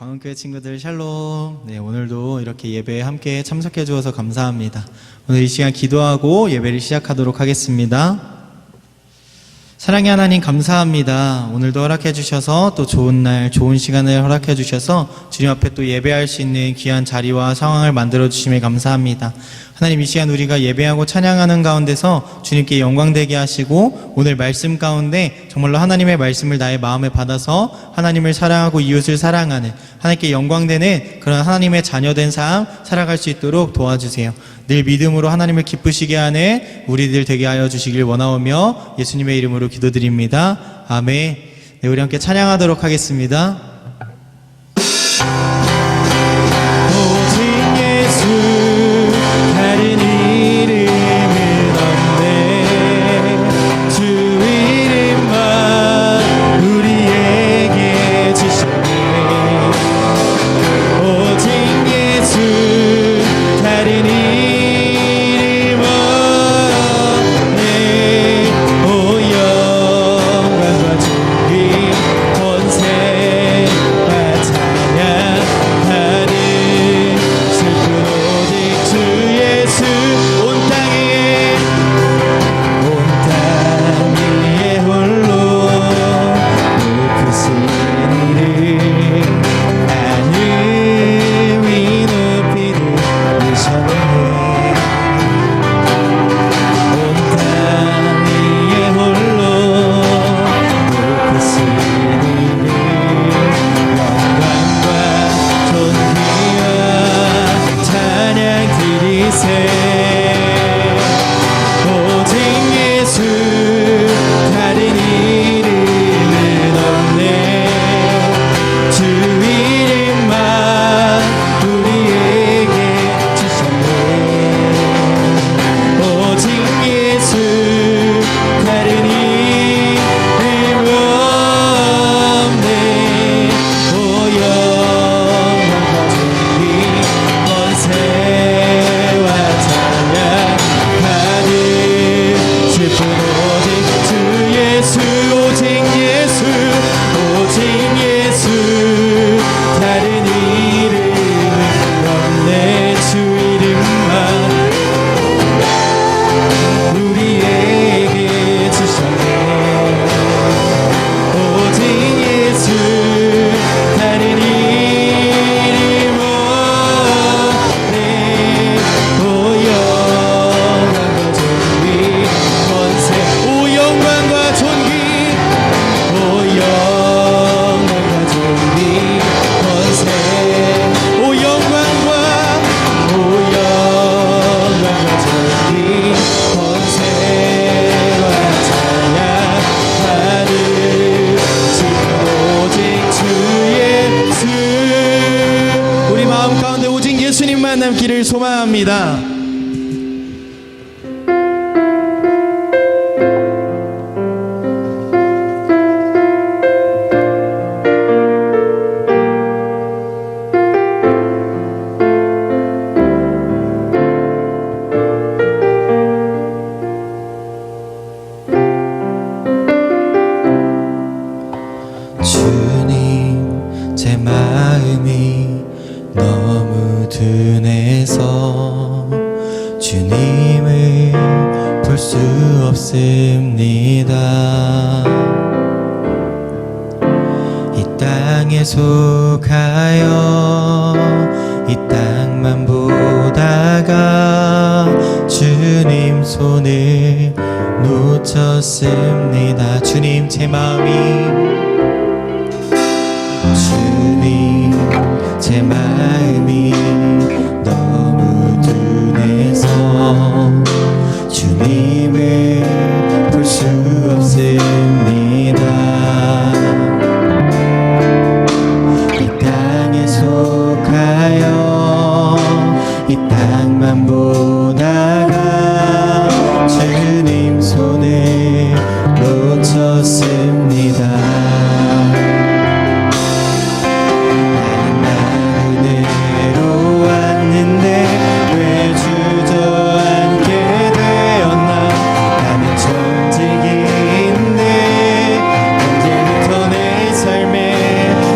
광운교회 친구들 샬롬. 네, 오늘도 이렇게 예배에 함께 참석해 주어서 감사합니다. 오늘 이 시간 기도하고 예배를 시작하도록 하겠습니다. 사랑의 하나님 감사합니다. 오늘도 허락해 주셔서 또 좋은 날 좋은 시간을 허락해 주셔서 주님 앞에 또 예배할 수 있는 귀한 자리와 상황을 만들어 주심에 감사합니다. 하나님, 이 시간 우리가 예배하고 찬양하는 가운데서 주님께 영광되게 하시고 오늘 말씀 가운데 정말로 하나님의 말씀을 나의 마음에 받아서 하나님을 사랑하고 이웃을 사랑하는, 하나님께 영광되는 그런 하나님의 자녀된 삶 살아갈 수 있도록 도와주세요. 늘 믿음으로 하나님을 기쁘시게 하는 우리들 되게 하여 주시길 원하오며 예수님의 이름으로 기도드립니다. 아멘. 네, 우리 함께 찬양하도록 하겠습니다. 다른 이름은 없네. 주 이름만 우리에게 주셨네. 오직 예수, 다른 이름 없네. 오 영광과 존귀 권세와 찬양 하는 슬픈 오직 주 예수. 온 땅 위에 홀로 높으신 이름, 하늘 위 높이 들으셨네. 온 땅 위에 홀로 높으신 이름, 영광과 존귀와 찬양 드리세. 오직 예수, 다른 이름은 없네. 주 이름만 우리에게 주셨네. 오직 예수, 다른 이름 없네. 오 영광과 존귀 권세와 찬양 하는 슬픈 오직 주 예수. 오직 예수, 오직 예수, 다른 이름은 없네. 주 이름만 우리에게 주셨네. 오직 예수, 다른 이름 없네. 오 영광과 존귀 권세, 오 영광과 존귀, 오 영광과 존귀 권세, 오 영광과 존귀 권세와 찬양 하는 지금 오직 주 예수. 우리 마음 가운데 오직 예수님만 남기를 소망합니다. 주님, 제 마음이 너무 둔해서 주님을 볼 수 없습니다. 이 땅에 속하여 이 땅만 보다가 주님 손을 놓쳤습니다. 주님, 제 마음이, 주님, 제 마음이 너무 둔해서 주님을 볼 수 없습니다. 이 땅에 속하여 이 땅만 보다가 주님 손을 놓쳤습니다.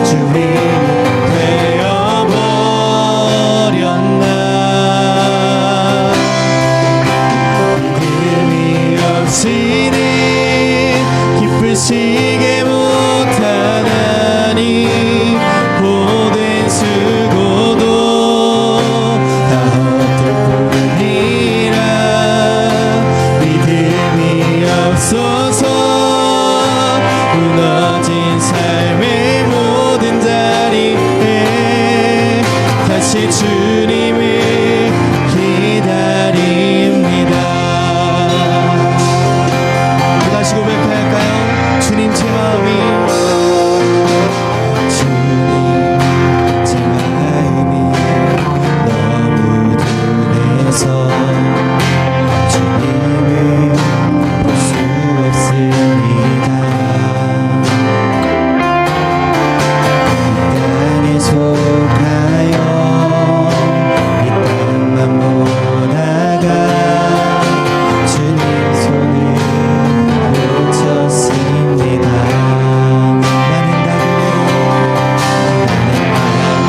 주님 기쁘시게 못하나니 모든 수고도 다 헛될 뿐이라 믿음이 없어서 무너진 삶의 모든 자리에 다시 주님을 기다립니다. 다시 고백할까요? 주님 제 마음이 주님 제 마음이 너무 둔해서 주님을 볼 수 없습니다. 이 땅에 속하여 이 땅만 보다가 주님 손을 놓쳤습니다. 나는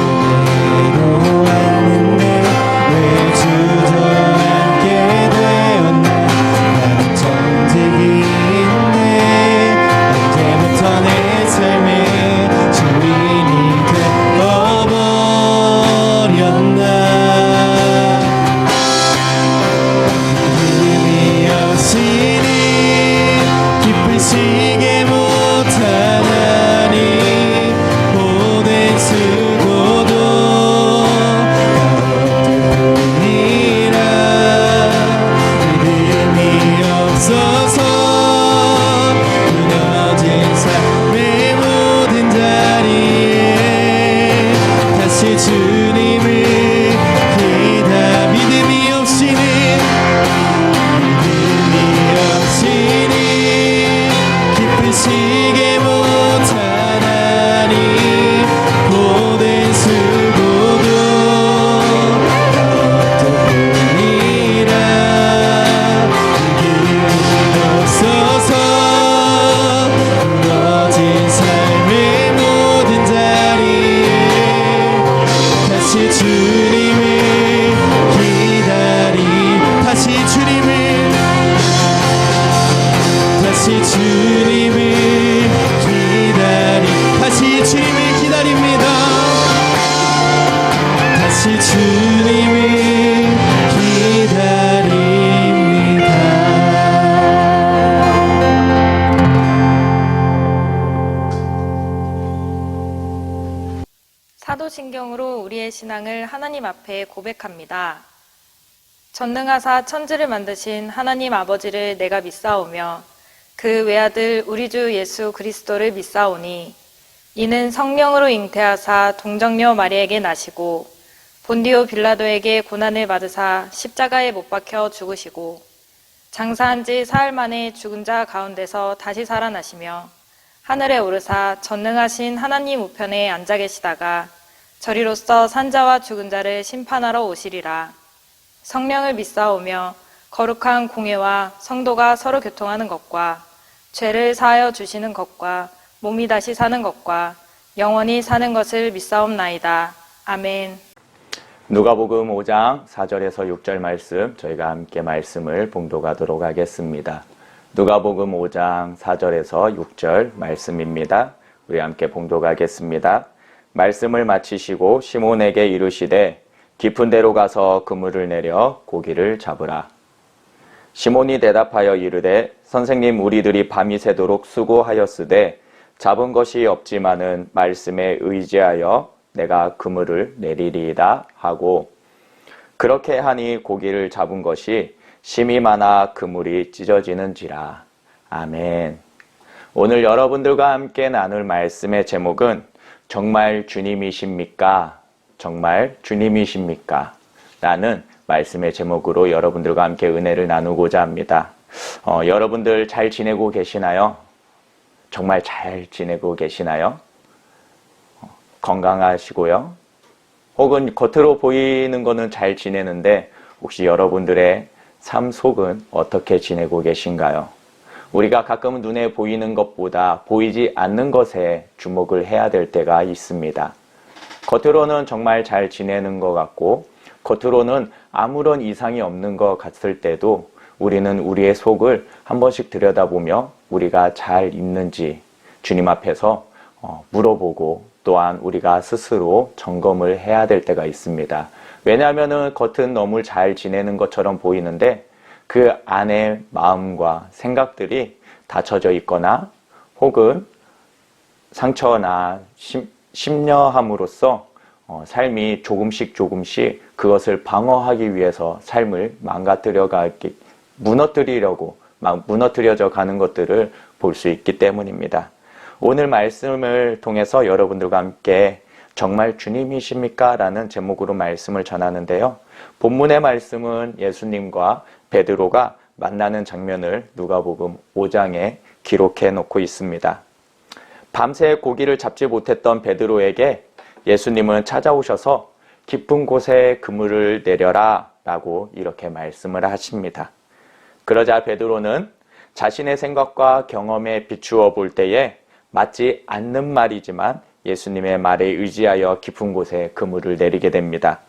다그대로 왔는데 왜 주저앉게 되었나. 나는 정직인데 언제부터 내 삶의 주인이 되어버렸나. 믿음이 없이는 기쁘시게 못하나니 모든 수고도 다 헛될 뿐이라 믿음이 없어서 무너진 삶의 모든 자리에 다시 주님을 믿음이 없이는 기쁘시게 못하나니 모든 수고도 다 헛될 뿐이라 믿음이 없어서 무너진 삶의 모든 자리에 다시 주님을 다시 주님을 다시 주님을 기다립니다. 다시 주님을 기다립니다. 사도신경으로 우리의 신앙을 하나님 앞에 고백합니다. 전능하사 천지를 만드신 하나님 아버지를 내가 믿사오며 그 외아들 우리 주 예수 그리스도를 믿사오니 이는 성령으로 잉태하사 동정녀 마리에게 나시고 본디오 빌라도에게 고난을 받으사 십자가에 못 박혀 죽으시고 장사한 지 사흘 만에 죽은 자 가운데서 다시 살아나시며 하늘에 오르사 전능하신 하나님 우편에 앉아 계시다가 저리로서 산자와 죽은 자를 심판하러 오시리라. 성령을 믿사오며 거룩한 공예와 성도가 서로 교통하는 것과 죄를 사하여 주시는 것과 몸이 다시 사는 것과 영원히 사는 것을 믿사옵나이다. 아멘. 누가복음 5장 4절에서 6절 말씀 저희가 함께 말씀을 봉독하도록 하겠습니다. 누가복음 5장 4절에서 6절 말씀입니다. 우리 함께 봉독하겠습니다. 말씀을 마치시고 시몬에게 이르시되 깊은 데로 가서 그물을 내려 고기를 잡으라. 시몬이 대답하여 이르되 선생님 우리들이 밤이 새도록 수고하였으되 잡은 것이 없지만은 말씀에 의지하여 내가 그물을 내리리이다 하고 그렇게 하니 고기를 잡은 것이 심이 많아 그물이 찢어지는지라. 아멘. 오늘 여러분들과 함께 나눌 말씀의 제목은 정말 주님이십니까? 정말 주님이십니까? 라는 말씀의 제목으로 여러분들과 함께 은혜를 나누고자 합니다. 여러분들 잘 지내고 계시나요? 정말 잘 지내고 계시나요? 건강하시고요. 혹은 겉으로 보이는 거는 잘 지내는데 혹시 여러분들의 삶 속은 어떻게 지내고 계신가요? 우리가 가끔은 눈에 보이는 것보다 보이지 않는 것에 주목을 해야 될 때가 있습니다. 겉으로는 정말 잘 지내는 것 같고 겉으로는 아무런 이상이 없는 것 같을 때도 우리는 우리의 속을 한 번씩 들여다보며 우리가 잘 있는지 주님 앞에서 물어보고 또한 우리가 스스로 점검을 해야 될 때가 있습니다. 왜냐하면은 겉은 너무 잘 지내는 것처럼 보이는데 그 안에 마음과 생각들이 닫혀져 있거나 혹은 상처나 심려함으로써 삶이 조금씩 그것을 방어하기 위해서 삶을 무너뜨려져 가는 것들을 볼 수 있기 때문입니다. 오늘 말씀을 통해서 여러분들과 함께 정말 주님이십니까? 라는 제목으로 말씀을 전하는데요. 본문의 말씀은 예수님과 베드로가 만나는 장면을 누가복음 5장에 기록해 놓고 있습니다. 밤새 고기를 잡지 못했던 베드로에게 예수님은 찾아오셔서 깊은 곳에 그물을 내려라 라고 이렇게 말씀을 하십니다. 그러자 베드로는 자신의 생각과 경험에 비추어 볼 때에 맞지 않는 말이지만 예수님의 말에 의지하여 깊은 곳에 그물을 내리게 됩니다.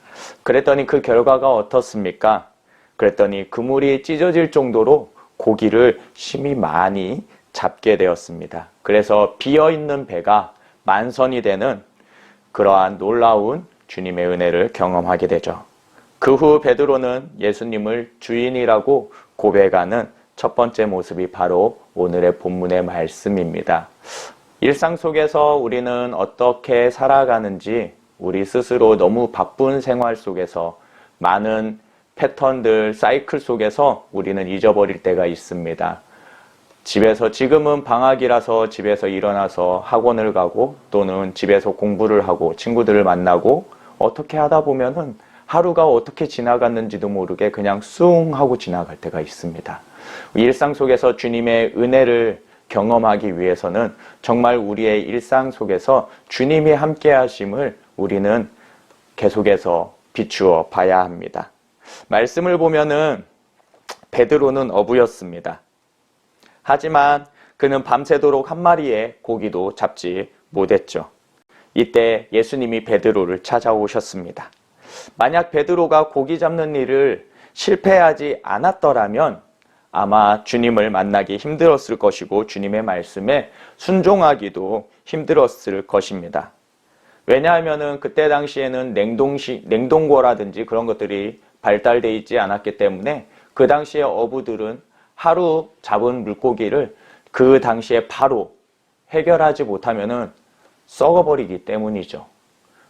그랬더니 그 결과가 어떻습니까? 그랬더니 그물이 찢어질 정도로 고기를 심히 많이 잡게 되었습니다. 그래서 비어있는 배가 만선이 되는 그러한 놀라운 주님의 은혜를 경험하게 되죠. 그 후 베드로는 예수님을 주인이라고 고백하는 첫 번째 모습이 바로 오늘의 본문의 말씀입니다. 일상 속에서 우리는 어떻게 살아가는지 우리 스스로 너무 바쁜 생활 속에서 많은 패턴들, 사이클 속에서 우리는 잊어버릴 때가 있습니다. 지금은 방학이라서 집에서 일어나서 학원을 가고 또는 집에서 공부를 하고 친구들을 만나고 어떻게 하다 보면은 하루가 어떻게 지나갔는지도 모르게 그냥 숭 하고 지나갈 때가 있습니다. 일상 속에서 주님의 은혜를 경험하기 위해서는 정말 우리의 일상 속에서 주님이 함께 하심을 우리는 계속해서 비추어 봐야 합니다. 말씀을 보면은 베드로는 어부였습니다. 하지만 그는 밤새도록 한 마리의 고기도 잡지 못했죠. 이때 예수님이 베드로를 찾아오셨습니다. 만약 베드로가 고기 잡는 일을 실패하지 않았더라면 아마 주님을 만나기 힘들었을 것이고 주님의 말씀에 순종하기도 힘들었을 것입니다. 왜냐하면 그때 당시에는 냉동고라든지 그런 것들이 발달되어 있지 않았기 때문에 그 당시에 어부들은 하루 잡은 물고기를 그 당시에 바로 해결하지 못하면은 썩어버리기 때문이죠.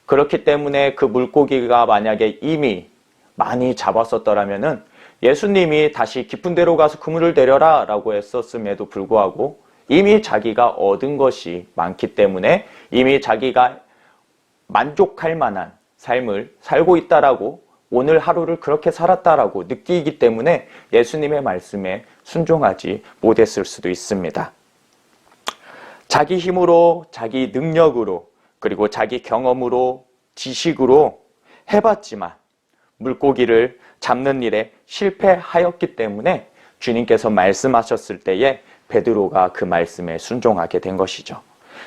그렇기 때문에 그 물고기가 만약에 이미 많이 잡았었더라면은 예수님이 다시 깊은 데로 가서 그물을 내려라 라고 했었음에도 불구하고 이미 자기가 얻은 것이 많기 때문에 이미 자기가 만족할 만한 삶을 살고 있다라고 오늘 하루를 그렇게 살았다라고 느끼기 때문에 예수님의 말씀에 순종하지 못했을 수도 있습니다. 자기 힘으로, 자기 능력으로, 그리고 자기 경험으로, 지식으로 해봤지만 물고기를 잡는 일에 실패하였기 때문에 주님께서 말씀하셨을 때에 베드로가 그 말씀에 순종하게 된 것이죠.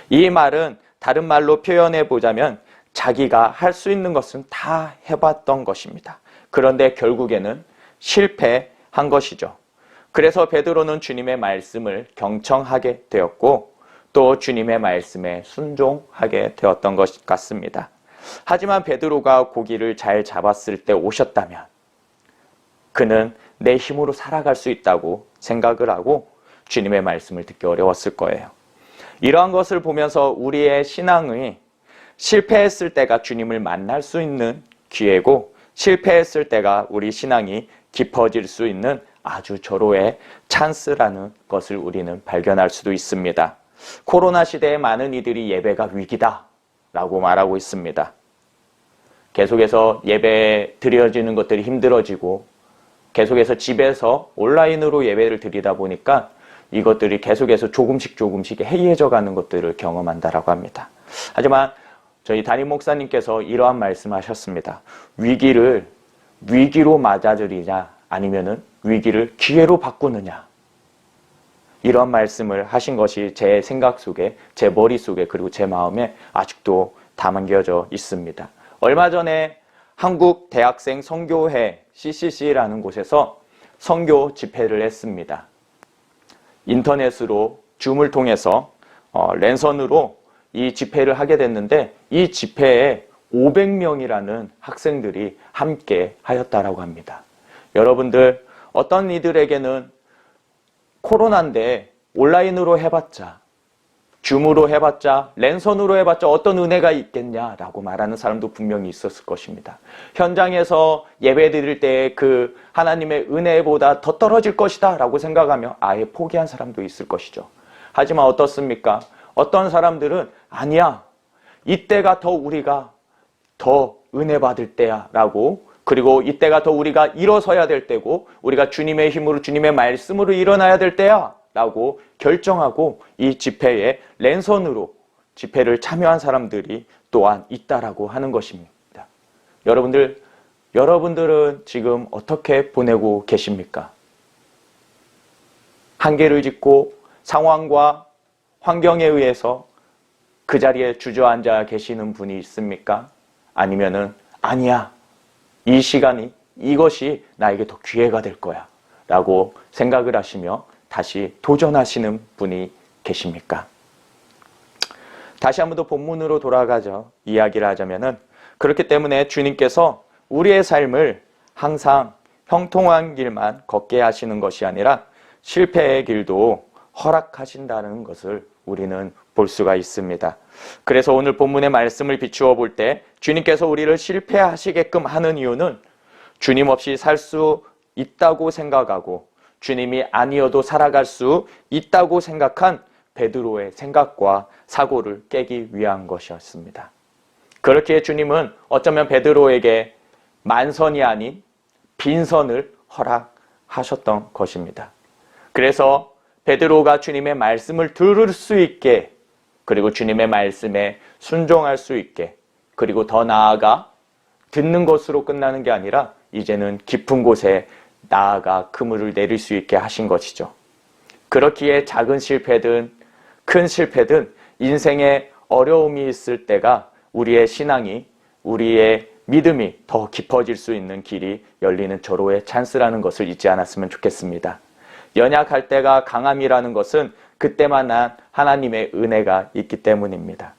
이 말은 다른 말로 표현해 보자면 자기가 할 수 있는 것은 다 해봤던 것입니다. 그런데 결국에는 실패한 것이죠. 그래서 베드로는 주님의 말씀을 경청하게 되었고 또 주님의 말씀에 순종하게 되었던 것 같습니다. 하지만 베드로가 고기를 잘 잡았을 때 오셨다면 그는 내 힘으로 살아갈 수 있다고 생각을 하고 주님의 말씀을 듣기 어려웠을 거예요. 이러한 것을 보면서 우리의 신앙이 실패했을 때가 주님을 만날 수 있는 기회고 실패했을 때가 우리 신앙이 깊어질 수 있는 아주 절호의 찬스라는 것을 우리는 발견할 수도 있습니다. 코로나 시대에 많은 이들이 예배가 위기다 라고 말하고 있습니다. 계속해서 예배 드려지는 것들이 힘들어지고 계속해서 집에서 온라인으로 예배를 드리다 보니까 이것들이 계속해서 조금씩 해이해져 가는 것들을 경험한다라고 합니다. 하지만 저희 담임 목사님께서 이러한 말씀하셨습니다. 위기를 위기로 맞아들이냐 아니면은 위기를 기회로 바꾸느냐. 이런 말씀을 하신 것이 제 생각 속에, 제 머릿속에 그리고 제 마음에 아직도 담겨져 있습니다. 얼마 전에 한국 대학생 선교회 CCC라는 곳에서 선교 집회를 했습니다. 인터넷으로 줌을 통해서 랜선으로 이 집회를 하게 됐는데 이 집회에 500명이라는 학생들이 함께 하였다라고 합니다. 여러분들, 어떤 이들에게는 코로나인데 온라인으로 해봤자, 줌으로 해봤자, 랜선으로 해봤자 어떤 은혜가 있겠냐라고 말하는 사람도 분명히 있었을 것입니다. 현장에서 예배 드릴 때 그 하나님의 은혜보다 더 떨어질 것이다 라고 생각하며 아예 포기한 사람도 있을 것이죠. 하지만 어떻습니까? 어떤 사람들은 아니야, 이때가 더 우리가 더 은혜 받을 때야 라고, 그리고 이때가 더 우리가 일어서야 될 때고 우리가 주님의 힘으로 주님의 말씀으로 일어나야 될 때야 라고 결정하고 이 집회에 랜선으로 집회를 참여한 사람들이 또한 있다라고 하는 것입니다. 여러분들은 지금 어떻게 보내고 계십니까? 한계를 짓고 상황과 환경에 의해서 그 자리에 주저앉아 계시는 분이 있습니까? 아니면은 아니야, 이 시간이, 이것이 나에게 더 기회가 될 거야 라고 생각을 하시며 다시 도전하시는 분이 계십니까? 다시 한번 더 본문으로 돌아가죠. 이야기를 하자면은, 그렇기 때문에 주님께서 우리의 삶을 항상 형통한 길만 걷게 하시는 것이 아니라 실패의 길도 허락하신다는 것을 우리는 볼 수가 있습니다. 그래서 오늘 본문의 말씀을 비추어 볼 때 주님께서 우리를 실패하시게끔 하는 이유는 주님 없이 살 수 있다고 생각하고 주님이 아니어도 살아갈 수 있다고 생각한 베드로의 생각과 사고를 깨기 위한 것이었습니다. 그렇기에 주님은 어쩌면 베드로에게 만선이 아닌 빈선을 허락하셨던 것입니다. 그래서 베드로가 주님의 말씀을 들을 수 있게, 그리고 주님의 말씀에 순종할 수 있게, 그리고 더 나아가 듣는 것으로 끝나는 게 아니라 이제는 깊은 곳에 나아가 그물을 내릴 수 있게 하신 것이죠. 그렇기에 작은 실패든 큰 실패든 인생에 어려움이 있을 때가 우리의 신앙이, 우리의 믿음이 더 깊어질 수 있는 길이 열리는 절호의 찬스라는 것을 잊지 않았으면 좋겠습니다. 연약할 때가 강함이라는 것은 그때만한 하나님의 은혜가 있기 때문입니다.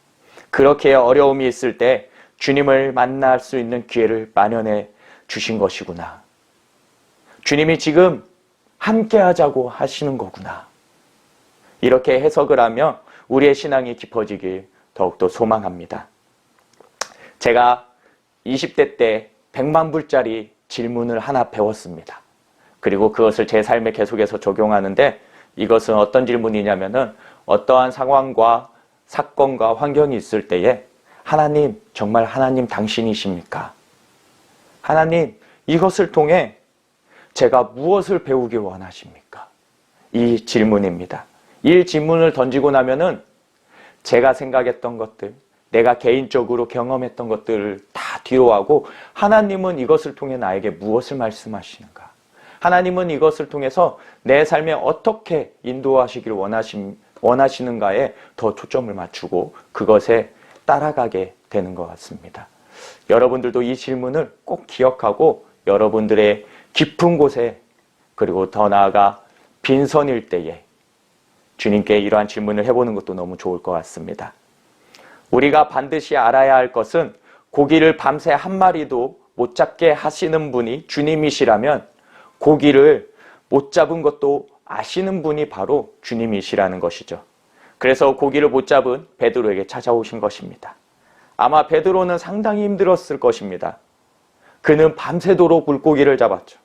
그렇게 어려움이 있을 때 주님을 만날 수 있는 기회를 마련해 주신 것이구나. 주님이 지금 함께 하자고 하시는 거구나. 이렇게 해석을 하며 우리의 신앙이 깊어지길 더욱더 소망합니다. 제가 20대 때 100만 불짜리 질문을 하나 배웠습니다. 그리고 그것을 제 삶에 계속해서 적용하는데, 이것은 어떤 질문이냐면은 어떠한 상황과 사건과 환경이 있을 때에 하나님, 정말 하나님 당신이십니까? 하나님, 이것을 통해 제가 무엇을 배우길 원하십니까? 이 질문입니다. 이 질문을 던지고 나면은 제가 생각했던 것들, 내가 개인적으로 경험했던 것들을 다 뒤로 하고 하나님은 이것을 통해 나에게 무엇을 말씀하시는가? 하나님은 이것을 통해서 내 삶에 어떻게 인도하시길 원하시는가에 더 초점을 맞추고 그것에 따라가게 되는 것 같습니다. 여러분들도 이 질문을 꼭 기억하고 여러분들의 깊은 곳에, 그리고 더 나아가 빈선일 때에 주님께 이러한 질문을 해보는 것도 너무 좋을 것 같습니다. 우리가 반드시 알아야 할 것은 고기를 밤새 한 마리도 못 잡게 하시는 분이 주님이시라면 고기를 못 잡은 것도 아시는 분이 바로 주님이시라는 것이죠. 그래서 고기를 못 잡은 베드로에게 찾아오신 것입니다. 아마 베드로는 상당히 힘들었을 것입니다. 그는 밤새도록 물고기를 잡았죠.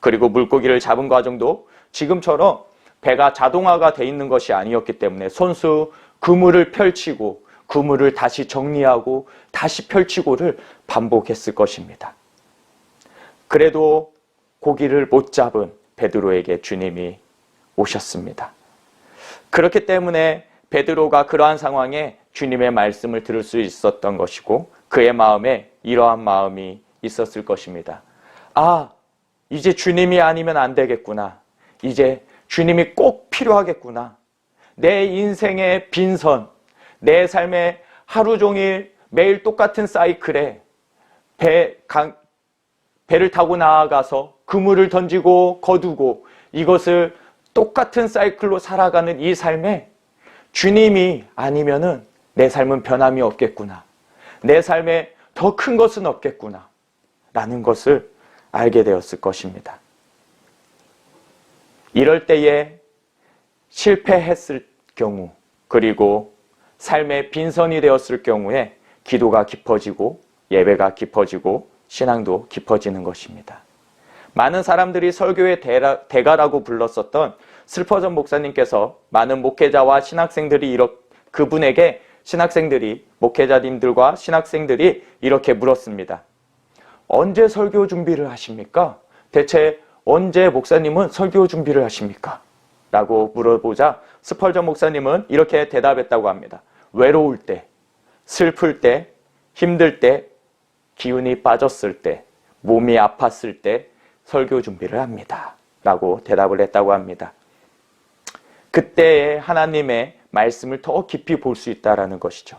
그리고 물고기를 잡은 과정도 지금처럼 배가 자동화가 돼 있는 것이 아니었기 때문에 손수 그물을 펼치고 그물을 다시 정리하고 다시 펼치고를 반복했을 것입니다. 그래도 고기를 못 잡은 베드로에게 주님이 오셨습니다. 그렇기 때문에 베드로가 그러한 상황에 주님의 말씀을 들을 수 있었던 것이고 그의 마음에 이러한 마음이 있었을 것입니다. 아, 이제 주님이 아니면 안 되겠구나. 이제 주님이 꼭 필요하겠구나. 내 인생의 빈선, 내 삶의 하루 종일 매일 똑같은 사이클에 배를 타고 나아가서 그물을 던지고 거두고 이것을 똑같은 사이클로 살아가는 이 삶에 주님이 아니면은 내 삶은 변함이 없겠구나. 내 삶에 더 큰 것은 없겠구나. 라는 것을 알게 되었을 것입니다. 이럴 때에 실패했을 경우, 그리고 삶의 빈선이 되었을 경우에 기도가 깊어지고 예배가 깊어지고 신앙도 깊어지는 것입니다. 많은 사람들이 설교의 대가라고 불렀었던 슬퍼전 목사님께서 많은 목회자와 신학생들이 그분에게 목회자님들과 신학생들이 이렇게 물었습니다. 언제 설교 준비를 하십니까? 대체 언제 목사님은 설교 준비를 하십니까? 라고 물어보자 스펄전 목사님은 이렇게 대답했다고 합니다. 외로울 때, 슬플 때, 힘들 때, 기운이 빠졌을 때, 몸이 아팠을 때 설교 준비를 합니다. 라고 대답을 했다고 합니다. 그때에 하나님의 말씀을 더 깊이 볼 수 있다는 것이죠.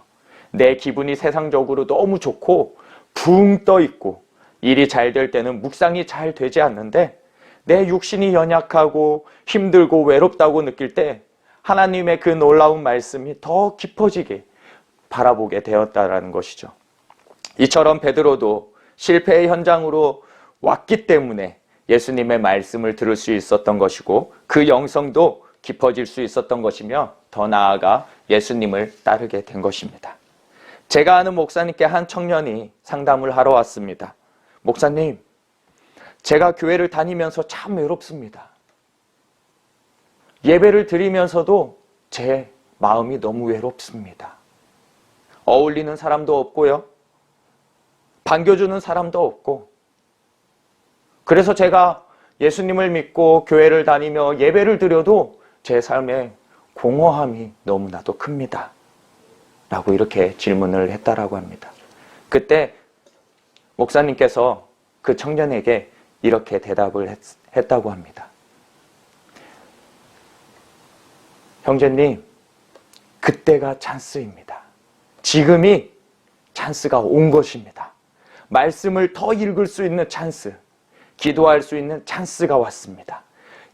내 기분이 세상적으로 너무 좋고 붕 떠 있고 일이 잘 될 때는 묵상이 잘 되지 않는데 내 육신이 연약하고 힘들고 외롭다고 느낄 때 하나님의 그 놀라운 말씀이 더 깊어지게 바라보게 되었다는 것이죠. 이처럼 베드로도 실패의 현장으로 왔기 때문에 예수님의 말씀을 들을 수 있었던 것이고 그 영성도 깊어질 수 있었던 것이며 더 나아가 예수님을 따르게 된 것입니다. 제가 아는 목사님께 한 청년이 상담을 하러 왔습니다. 목사님, 제가 교회를 다니면서 참 외롭습니다. 예배를 드리면서도 제 마음이 너무 외롭습니다. 어울리는 사람도 없고요. 반겨주는 사람도 없고. 그래서 제가 예수님을 믿고 교회를 다니며 예배를 드려도 제 삶에 공허함이 너무나도 큽니다. 라고 이렇게 질문을 했다라고 합니다. 그때 목사님께서 그 청년에게 이렇게 대답을 했다고 합니다. 형제님, 그때가 찬스입니다. 지금이 찬스가 온 것입니다. 말씀을 더 읽을 수 있는 찬스, 기도할 수 있는 찬스가 왔습니다.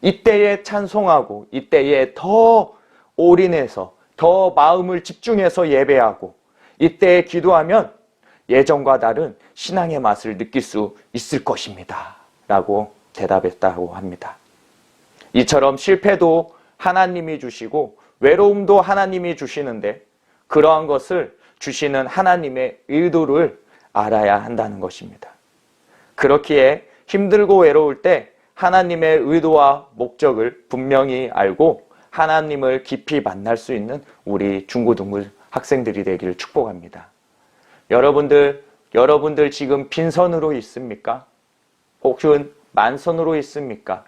이때에 찬송하고 이때에 더 올인해서 더 마음을 집중해서 예배하고 이때에 기도하면 예전과 다른 신앙의 맛을 느낄 수 있을 것입니다. 라고 대답했다고 합니다. 이처럼 실패도 하나님이 주시고 외로움도 하나님이 주시는데 그러한 것을 주시는 하나님의 의도를 알아야 한다는 것입니다. 그렇기에 힘들고 외로울 때 하나님의 의도와 목적을 분명히 알고 하나님을 깊이 만날 수 있는 우리 중고등부 학생들이 되기를 축복합니다. 여러분들 지금 빈선으로 있습니까? 혹은 만선으로 있습니까?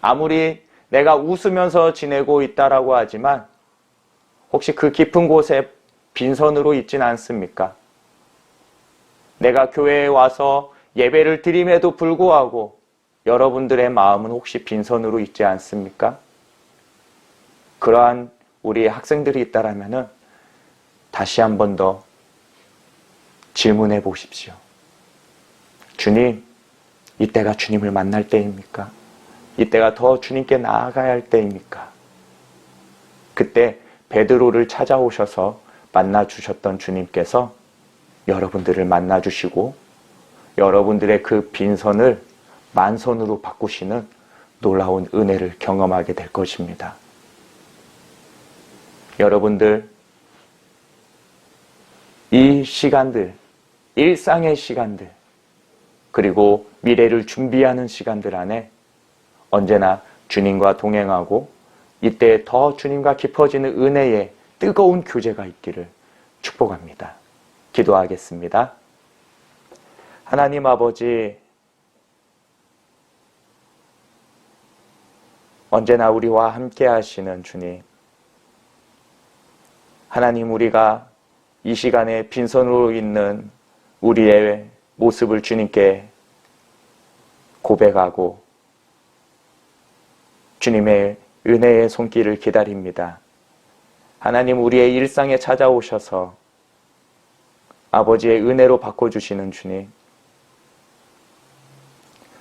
아무리 내가 웃으면서 지내고 있다라고 하지만 혹시 그 깊은 곳에 빈선으로 있진 않습니까? 내가 교회에 와서 예배를 드림에도 불구하고 여러분들의 마음은 혹시 빈선으로 있지 않습니까? 그러한 우리 학생들이 있다라면은 다시 한 번 더 질문해 보십시오. 주님, 이때가 주님을 만날 때입니까? 이때가 더 주님께 나아가야 할 때입니까? 그때 베드로를 찾아오셔서 만나주셨던 주님께서 여러분들을 만나주시고 여러분들의 그 빈선을 만선으로 바꾸시는 놀라운 은혜를 경험하게 될 것입니다. 여러분들, 이 시간들, 일상의 시간들, 그리고 미래를 준비하는 시간들 안에 언제나 주님과 동행하고 이때 더 주님과 깊어지는 은혜의 뜨거운 교제가 있기를 축복합니다. 기도하겠습니다. 하나님 아버지, 언제나 우리와 함께 하시는 주님, 하나님, 우리가 이 시간에 빈손으로 있는 우리의 모습을 주님께 고백하고 주님의 은혜의 손길을 기다립니다. 하나님, 우리의 일상에 찾아오셔서 아버지의 은혜로 바꿔주시는 주님,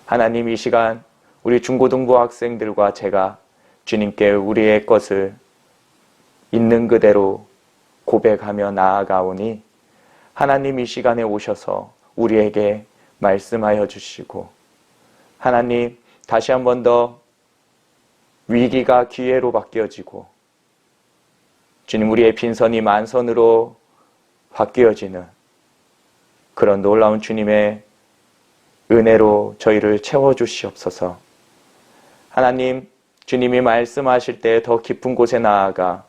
하나님, 이 시간 우리 중고등부 학생들과 제가 주님께 우리의 것을 있는 그대로 고백하며 나아가오니 하나님 이 시간에 오셔서 우리에게 말씀하여 주시고, 하나님 다시 한 번 더 위기가 기회로 바뀌어지고 주님 우리의 빈선이 만선으로 바뀌어지는 그런 놀라운 주님의 은혜로 저희를 채워주시옵소서. 하나님, 주님이 말씀하실 때 더 깊은 곳에 나아가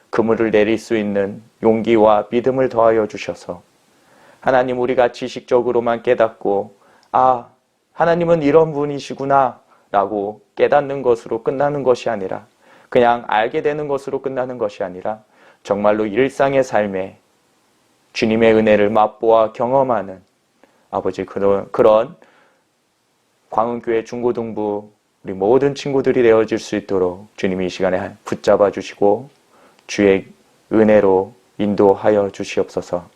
그물을 내릴 수 있는 용기와 믿음을 더하여 주셔서 하나님 우리가 지식적으로만 깨닫고 하나님은 이런 분이시구나 라고 깨닫는 것으로 끝나는 것이 아니라, 그냥 알게 되는 것으로 끝나는 것이 아니라 정말로 일상의 삶에 주님의 은혜를 맛보아 경험하는 아버지 그런 광운교회 중고등부 우리 모든 친구들이 되어질 수 있도록 주님이 이 시간에 붙잡아 주시고 주의 은혜로 인도하여 주시옵소서.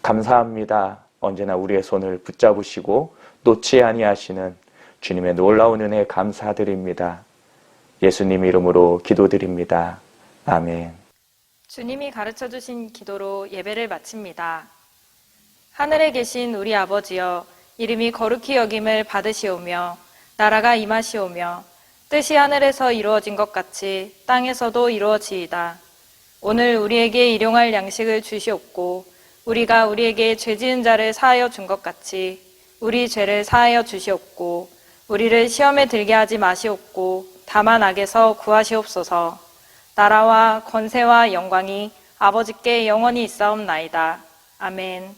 감사합니다. 언제나 우리의 손을 붙잡으시고 놓지 아니하시는 주님의 놀라운 은혜 감사드립니다. 예수님 이름으로 기도드립니다. 아멘. 주님이 가르쳐 주신 기도로 예배를 마칩니다. 하늘에 계신 우리 아버지여, 이름이 거룩히 여김을 받으시오며 나라가 임하시오며 뜻이 하늘에서 이루어진 것 같이 땅에서도 이루어지이다. 오늘 우리에게 일용할 양식을 주시옵고 우리가 우리에게 죄 지은 자를 사하여 준 것 같이 우리 죄를 사하여 주시옵고 우리를 시험에 들게 하지 마시옵고 다만 악에서 구하시옵소서. 나라와 권세와 영광이 아버지께 영원히 있사옵나이다. 아멘.